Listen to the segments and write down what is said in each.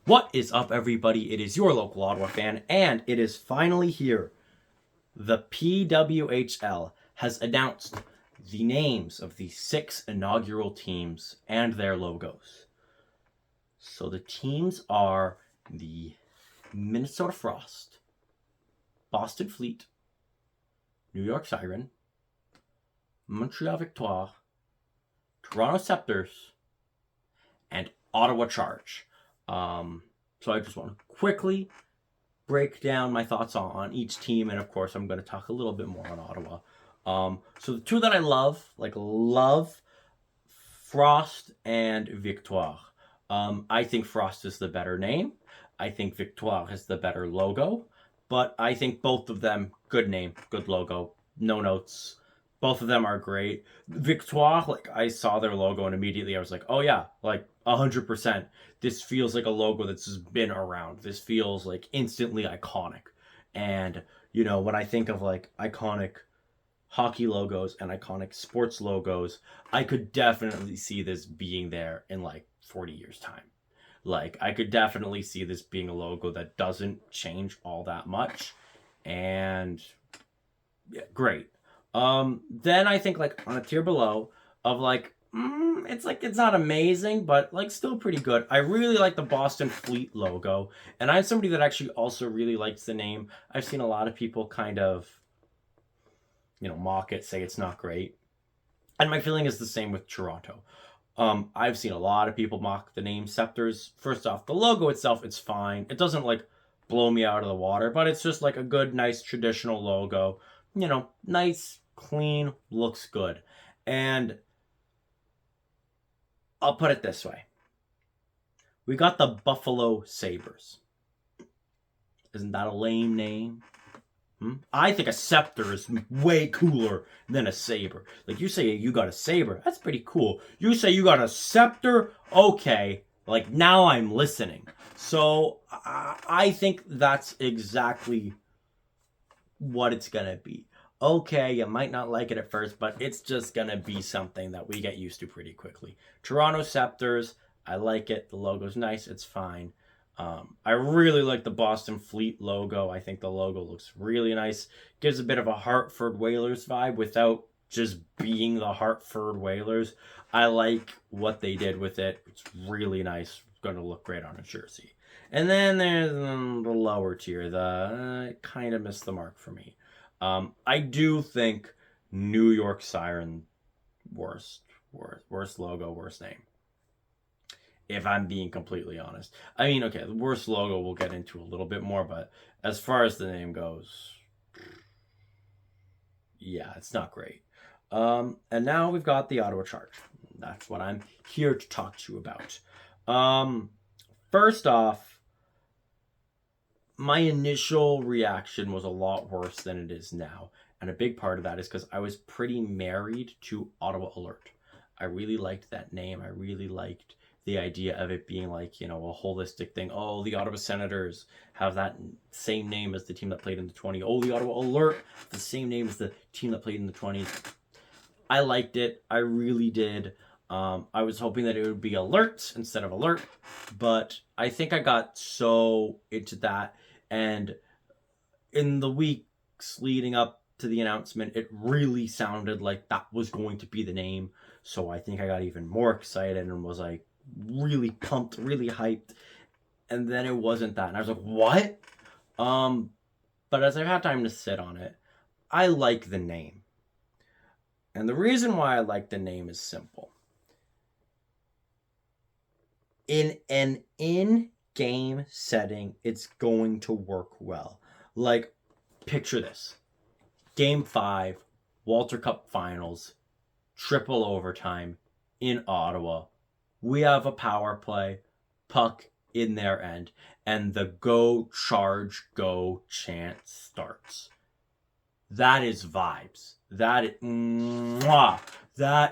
What is up, everybody? It is your local Ottawa fan, and it is finally here. The PWHL has announced the names of the 6 inaugural teams and their logos. So the teams are the Minnesota Frost, Boston Fleet, New York Siren, Montreal Victoire, Toronto Scepters, and Ottawa Charge. So I just want to quickly break down my thoughts on each team, and of course I'm going to talk a little bit more on Ottawa. So the two that I love Frost and Victoire. I think Frost is the better name. I think Victoire has the better logo, but I think both of them, good name, good logo, no notes. Both of them are great. Victoire, like, I saw their logo and immediately I was like, oh yeah, like 100%. This feels like a logo that's been around. This feels like instantly iconic. And, you know, when I think of like iconic hockey logos and iconic sports logos, I could definitely see this being there in like 40 years' time. Like, I could definitely see this being a logo that doesn't change all that much. And yeah, great. Then I think like on a tier below of like, it's not amazing, but like still pretty good. I really like the Boston Fleet logo, and I'm somebody that actually also really likes the name. I've seen a lot of people kind of, mock it, say it's not great, and my feeling is the same with Toronto. I've seen a lot of people mock the name Scepters. First off, the logo itself, it's fine. It doesn't like blow me out of the water, but it's just like a good, nice traditional logo. Nice, clean, looks good. And I'll put it this way. We got the Buffalo Sabres. Isn't that a lame name? I think a scepter is way cooler than a saber. Like, you say you got a saber, that's pretty cool. You say you got a scepter, okay. Like, now I'm listening. So, I think that's exactly what it's gonna be. Okay, you might not like it at first, but it's just gonna be something that we get used to pretty quickly. Toronto Scepters, I like it. The logo's nice, it's fine. I really like the Boston Fleet logo. I think the logo looks really nice. Gives a bit of a Hartford Whalers vibe without just being the Hartford Whalers. I like what they did with it. It's really nice. It's going to look great on a jersey. And then there's the lower tier. The kind of missed the mark for me. I do think New York Siren worst logo, worst name. If I'm being completely honest. I mean, okay, the worst logo we'll get into a little bit more, but as far as the name goes, yeah, it's not great. And now we've got the Ottawa Charge. That's what I'm here to talk to you about. First off, my initial reaction was a lot worse than it is now. And a big part of that is because I was pretty married to Ottawa Alert. I really liked that name. I really liked the idea of it being like, a holistic thing. Oh, the Ottawa Senators have that same name as the team that played in the 20s. Oh, the Ottawa Alert, the same name as the team that played in the 20s. I liked it. I really did. I was hoping that it would be Alert instead of Alert, but I think I got so into that. And in the weeks leading up to the announcement, it really sounded like that was going to be the name. So I think I got even more excited and was like, really pumped, really hyped, and then it wasn't that, and I was like, what? But as I've had time to sit on it, I like the name, and the reason why I like the name is simple. In an in-game setting, it's going to work well. Like, picture this: Game 5, Walter Cup Finals, triple overtime in Ottawa. We have a power play, puck in their end, and the go charge, go chant starts. That is vibes. That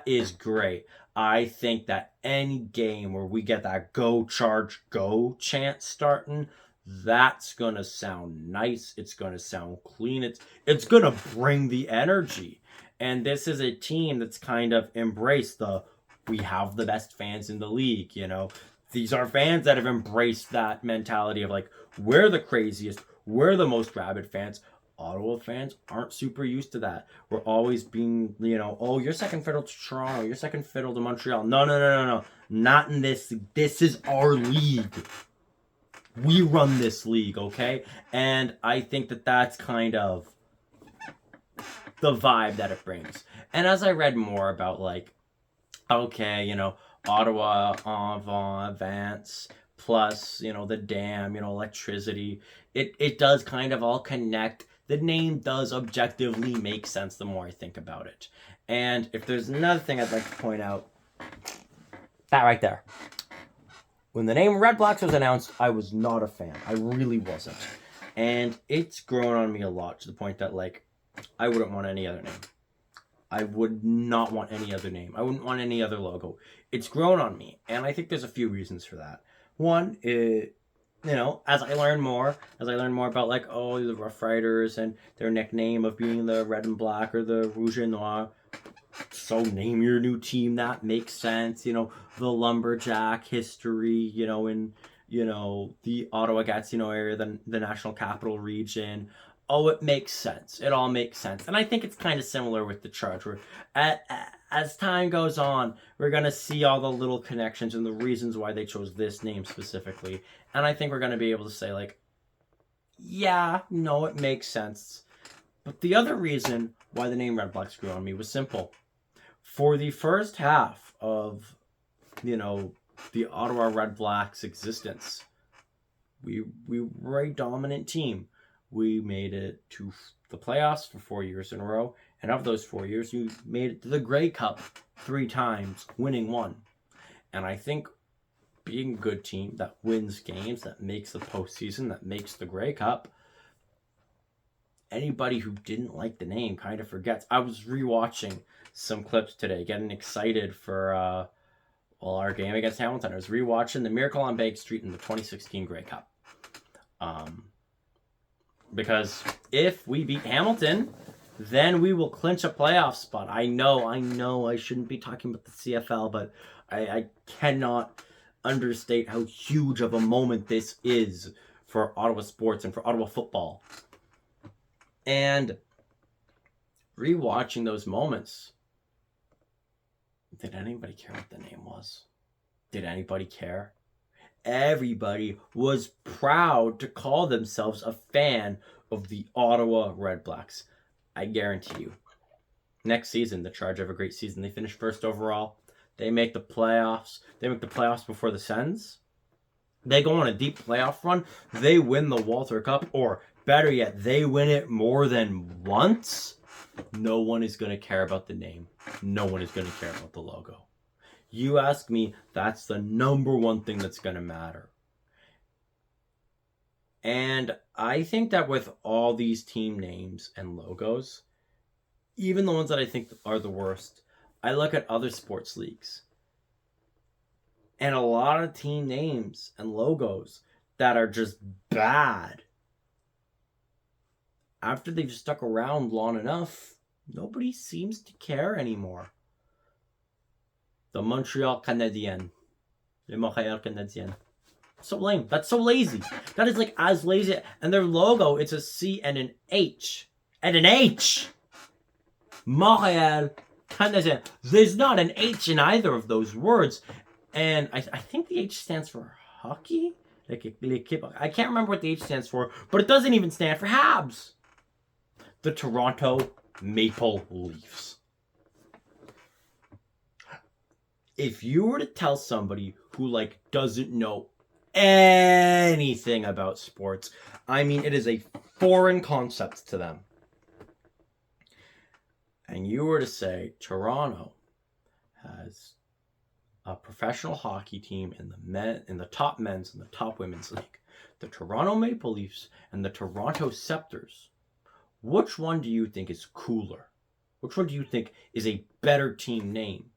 is great. I think that any game where we get that go charge, go chant starting, that's gonna sound nice. It's gonna sound clean. It's gonna bring the energy. And this is a team that's kind of embraced we have the best fans in the league, These are fans that have embraced that mentality of like, we're the craziest, we're the most rabid fans. Ottawa fans aren't super used to that. We're always being, oh, you're second fiddle to Toronto, you're second fiddle to Montreal. No. Not in this. This is our league. We run this league, okay? And I think that that's kind of the vibe that it brings. And as I read more about, like, okay, Ottawa, Avant, Vance, plus, the dam, electricity, it does kind of all connect. The name does objectively make sense the more I think about it. And if there's another thing I'd like to point out, that right there. When the name Red Blacks was announced, I was not a fan. I really wasn't. And it's grown on me a lot to the point that, like, I wouldn't want any other name. I would not want any other name. I wouldn't want any other logo. It's grown on me. And I think there's a few reasons for that. One, as I learn more about, like, the Rough Riders and their nickname of being the Red and Black or the Rouge et Noir, so name your new team, that makes sense. The Lumberjack history, in, the Ottawa Gatineau area, the National Capital Region. Oh, it makes sense. It all makes sense. And I think it's kind of similar with the Charge, where as time goes on, we're going to see all the little connections and the reasons why they chose this name specifically. And I think we're going to be able to say, like, yeah, no, it makes sense. But the other reason why the name Red Blacks grew on me was simple. For the first half of, the Ottawa Red Blacks' existence, we were a dominant team. We made it to the playoffs for 4 years in a row. And of those 4 years, you made it to the Grey Cup 3 times, winning 1. And I think being a good team that wins games, that makes the postseason, that makes the Grey Cup, anybody who didn't like the name kind of forgets. I was rewatching some clips today, getting excited for our game against Hamilton. I was rewatching the Miracle on Bank Street in the 2016 Grey Cup. Because if we beat Hamilton, then we will clinch a playoff spot. I know I shouldn't be talking about the CFL, but I cannot understate how huge of a moment this is for Ottawa sports and for Ottawa football. And rewatching those moments, did anybody care what the name was? Did anybody care? Everybody was proud to call themselves a fan of the Ottawa Red Blacks. I guarantee you. Next season, the Charge have a great season. They finish first overall. They make the playoffs. They make the playoffs before the Sens. They go on a deep playoff run. They win the Walter Cup, or better yet, they win it more than once. No one is going to care about the name. No one is going to care about the logo. You ask me, that's the number one thing that's going to matter. And I think that with all these team names and logos, even the ones that I think are the worst, I look at other sports leagues. And a lot of team names and logos that are just bad, after they've stuck around long enough, nobody seems to care anymore. The Montreal Canadiens. Les Montreal Canadiens. So lame. That's so lazy. That is like as lazy. And their logo, it's a C and an H. And an H! Montreal Canadiens. There's not an H in either of those words. And I think the H stands for hockey? I can't remember what the H stands for, but it doesn't even stand for Habs. The Toronto Maple Leafs. If you were to tell somebody who doesn't know anything about sports, I mean, it is a foreign concept to them, and you were to say Toronto has a professional hockey team in the top men's and the top women's league, the Toronto Maple Leafs and the Toronto Scepters, which one do you think is cooler? Which one do you think is a better team name?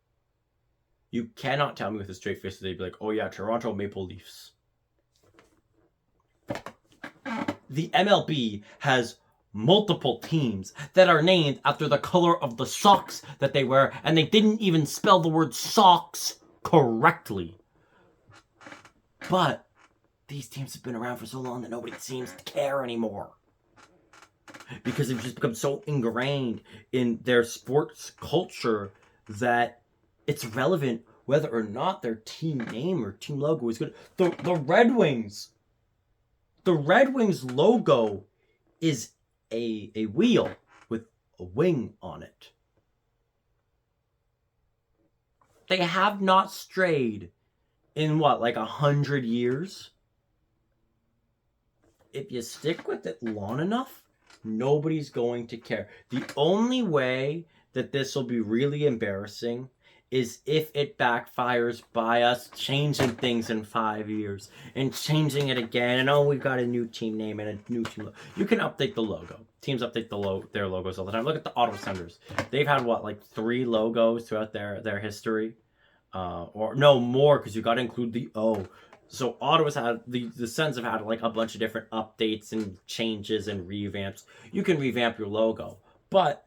You cannot tell me with a straight face that they'd be like, oh yeah, Toronto Maple Leafs. The MLB has multiple teams that are named after the color of the socks that they wear, and they didn't even spell the word socks correctly. But these teams have been around for so long that nobody seems to care anymore. Because they've just become so ingrained in their sports culture that it's relevant whether or not their team name or team logo is good. The Red Wings. The Red Wings logo is a wheel with a wing on it. They have not strayed in what, like 100 years? If you stick with it long enough, nobody's going to care. The only way that this will be really embarrassing is if it backfires by us changing things in 5 years and changing it again. And oh, we've got a new team name and a new team logo. You can update the logo. Teams update their logos all the time. Look at the Ottawa Senators. They've had what, like 3 logos throughout their history, or no more, because you got to include the O. So Ottawa's had the Sens have had like a bunch of different updates and changes and revamps. You can revamp your logo, but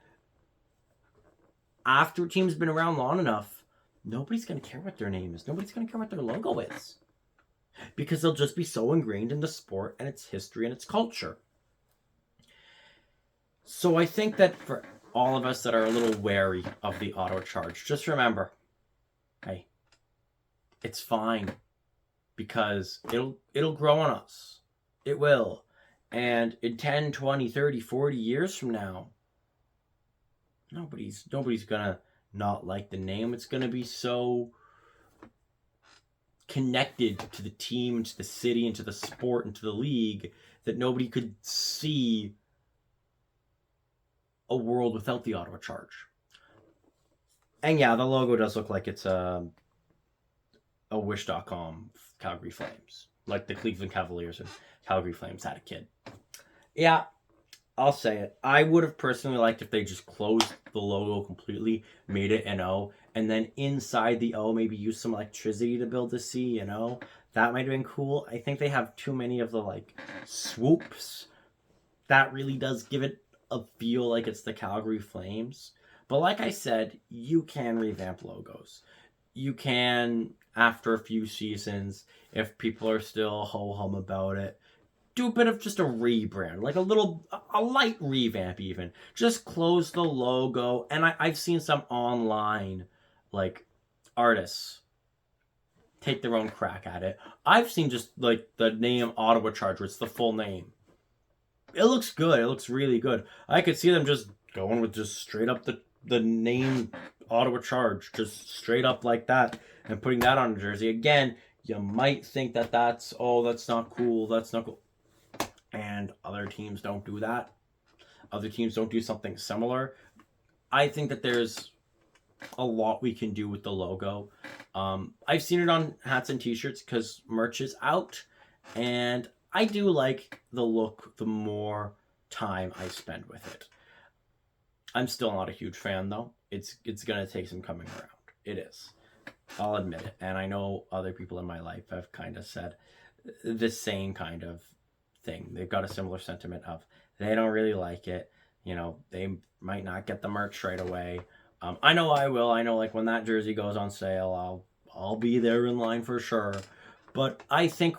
after a team's been around long enough, nobody's going to care what their name is. Nobody's going to care what their logo is. Because they'll just be so ingrained in the sport and its history and its culture. So I think that for all of us that are a little wary of the Ottawa Charge, just remember, hey, it's fine. Because it'll grow on us. It will. And in 10, 20, 30, 40 years from now, nobody's gonna not like the name. It's gonna be so connected to the team, to the city, and to the sport, and to the league that nobody could see a world without the Ottawa Charge. And yeah, the logo does look like it's a Wish.com Calgary Flames, like the Cleveland Cavaliers and Calgary Flames had a kid. Yeah, I'll say it. I would have personally liked if they just closed the logo completely, made it an O, and then inside the O maybe use some electricity to build a C, you know? That might have been cool. I think they have too many of the like swoops. That really does give it a feel like it's the Calgary Flames. But like I said, you can revamp logos. You can, after a few seasons, if people are still ho-hum about it, do a bit of just a rebrand, like a light revamp even. Just close the logo, and I've seen some online, like, artists take their own crack at it. I've seen just, like, the name Ottawa Charge, it's the full name. It looks good. It looks really good. I could see them just going with just straight up the name Ottawa Charge, just straight up like that, and putting that on a jersey. Again, you might think that that's not cool, that's not cool. And other teams don't do that. Other teams don't do something similar. I think that there's a lot we can do with the logo. I've seen it on hats and t-shirts because merch is out, and I do like the look the more time I spend with it. I'm still not a huge fan, though. It's going to take some coming around. It is. I'll admit it. And I know other people in my life have kind of said the same kind of thing. They've got a similar sentiment of they don't really like it. You know, they might not get the merch right away. I know I will. I know, like, when that jersey goes on sale, I'll be there in line for sure. But I think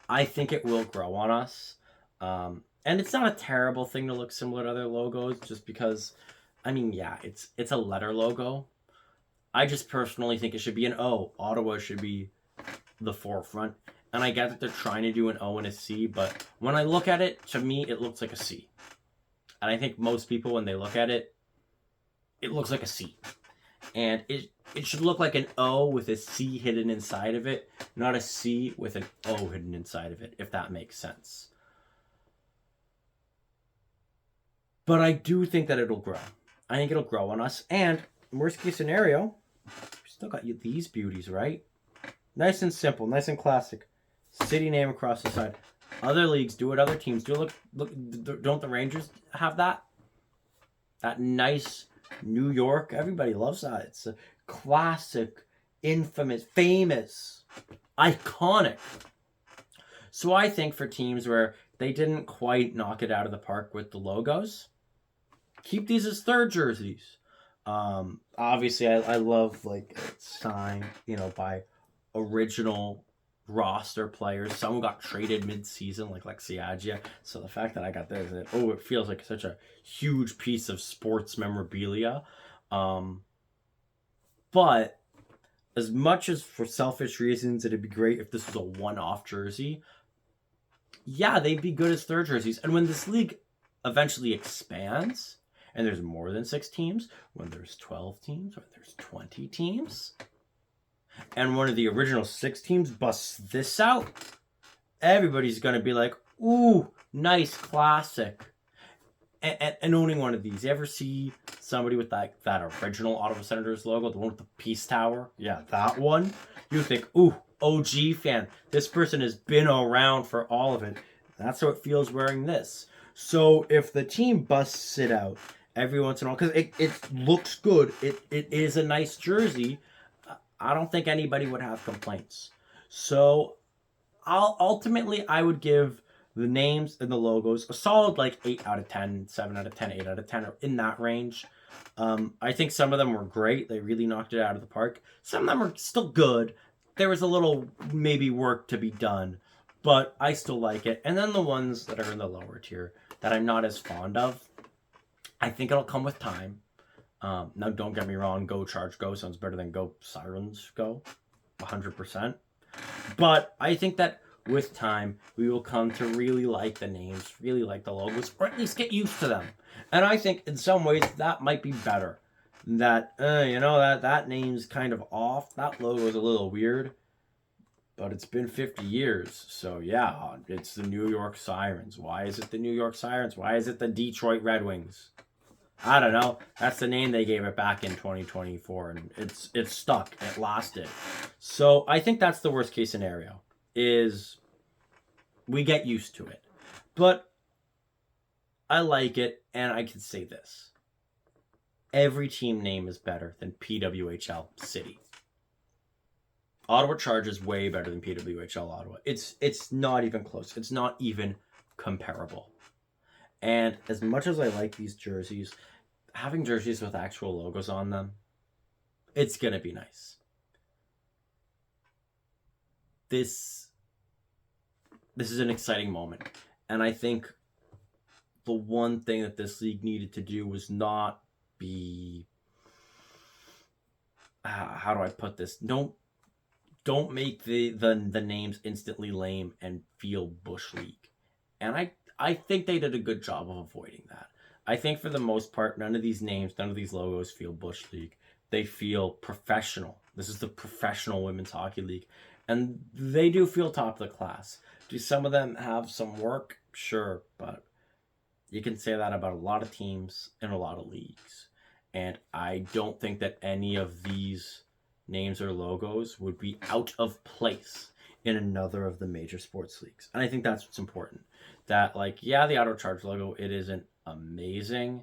it will grow on us. And it's not a terrible thing to look similar to other logos, just because, I mean, yeah, it's a letter logo. I just personally think it should be an O. Ottawa should be the forefront. And I get that they're trying to do an O and a C, but when I look at it, to me, it looks like a C. And I think most people, when they look at it, it looks like a C. And it should look like an O with a C hidden inside of it, not a C with an O hidden inside of it, if that makes sense. But I do think that it'll grow. I think it'll grow on us. And worst case scenario, we still got these beauties, right? Nice and simple, nice and classic. City name across the side. Other leagues do it. Other teams do it. Look, don't the Rangers have that? That nice New York. Everybody loves that. It's a classic, infamous, famous, iconic. So I think for teams where they didn't quite knock it out of the park with the logos, keep these as third jerseys. Obviously, I love, like, signed, by original roster players. Some got traded mid-season, like Lexiagia. So the fact that I got this, it feels like such a huge piece of sports memorabilia. But as much as for selfish reasons, it'd be great if this was a one-off jersey. Yeah, they'd be good as third jerseys. And when this league eventually expands, and there's more than 6 teams, when there's 12 teams, when there's 20 teams, and one of the original 6 teams busts this out, everybody's going to be like, ooh, nice classic. And owning one of these, you ever see somebody with that original Ottawa Senators logo, the one with the Peace Tower? Yeah, that one. You think, ooh, OG fan. This person has been around for all of it. That's how it feels wearing this. So if the team busts it out every once in a while, because it looks good, it is a nice jersey, I don't think anybody would have complaints. So I would give the names and the logos a solid 8 out of 10, 7 out of 10, 8 out of 10, or in that range. I think some of them were great. They really knocked it out of the park. Some of them are still good. There was a little maybe work to be done, but I still like it. And then the ones that are in the lower tier that I'm not as fond of, I think it'll come with time. Now, don't get me wrong, Go Charge Go sounds better than Go Sirens Go, 100%. But I think that with time, we will come to really like the names, really like the logos, or at least get used to them. And I think in some ways that might be better. That, that name's kind of off. That logo's a little weird. But it's been 50 years. So yeah, it's the New York Sirens. Why is it the New York Sirens? Why is it the Detroit Red Wings? I don't know. That's the name they gave it back in 2024, and it's stuck. It lasted. So I think that's the worst case scenario, is we get used to it. But I like it, and I can say this. Every team name is better than PWHL City. Ottawa Charge is way better than PWHL Ottawa. It's not even close. It's not even comparable. And as much as I like these jerseys, having jerseys with actual logos on them, it's going to be nice. This is an exciting moment. And I think the one thing that this league needed to do was not be... how do I put this? Don't make the names instantly lame and feel Bush League. And I think they did a good job of avoiding that. I think for the most part, none of these names, none of these logos feel Bush League. They feel professional. This is the professional women's hockey league. And they do feel top of the class. Do some of them have some work? Sure, but you can say that about a lot of teams in a lot of leagues. And I don't think that any of these names or logos would be out of place in another of the major sports leagues. And I think that's what's important. That, the Ottawa Charge logo, it isn't amazing.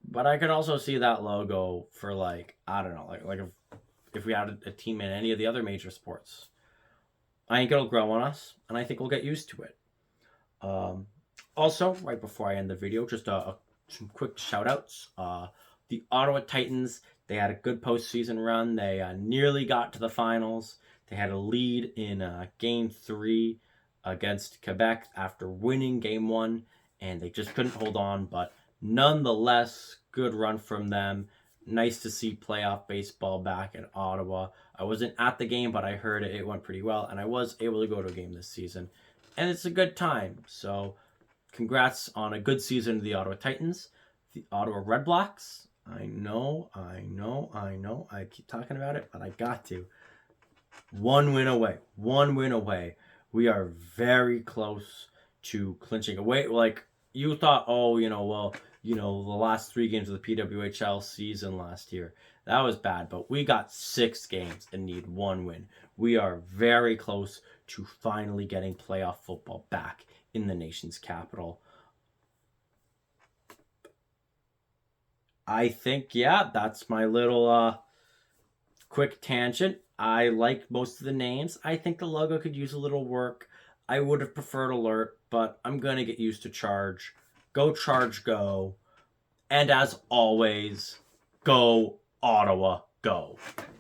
But I could also see that logo for, I don't know, if we had a team in any of the other major sports. I think it'll grow on us, and I think we'll get used to it. Also, right before I end the video, just some quick shout-outs. The Ottawa Titans, they had a good postseason run. They nearly got to the finals. They had a lead in Game 3 against Quebec after winning Game 1, and they just couldn't hold on. But nonetheless, good run from them. Nice to see playoff baseball back in Ottawa. I wasn't at the game, but I heard it went pretty well, and I was able to go to a game this season. And it's a good time. So congrats on a good season to the Ottawa Titans. The Ottawa Red Blacks, I know. I keep talking about it, but I got to. One win away. We are very close to clinching away. You thought, the last 3 games of the PWHL season last year, that was bad, but we got 6 games and need 1 win. We are very close to finally getting playoff football back in the nation's capital. I think, that's my little quick tangent. I like most of the names. I think the logo could use a little work. I would have preferred Alert, but I'm going to get used to Charge. Go Charge Go. And as always, go Ottawa Go.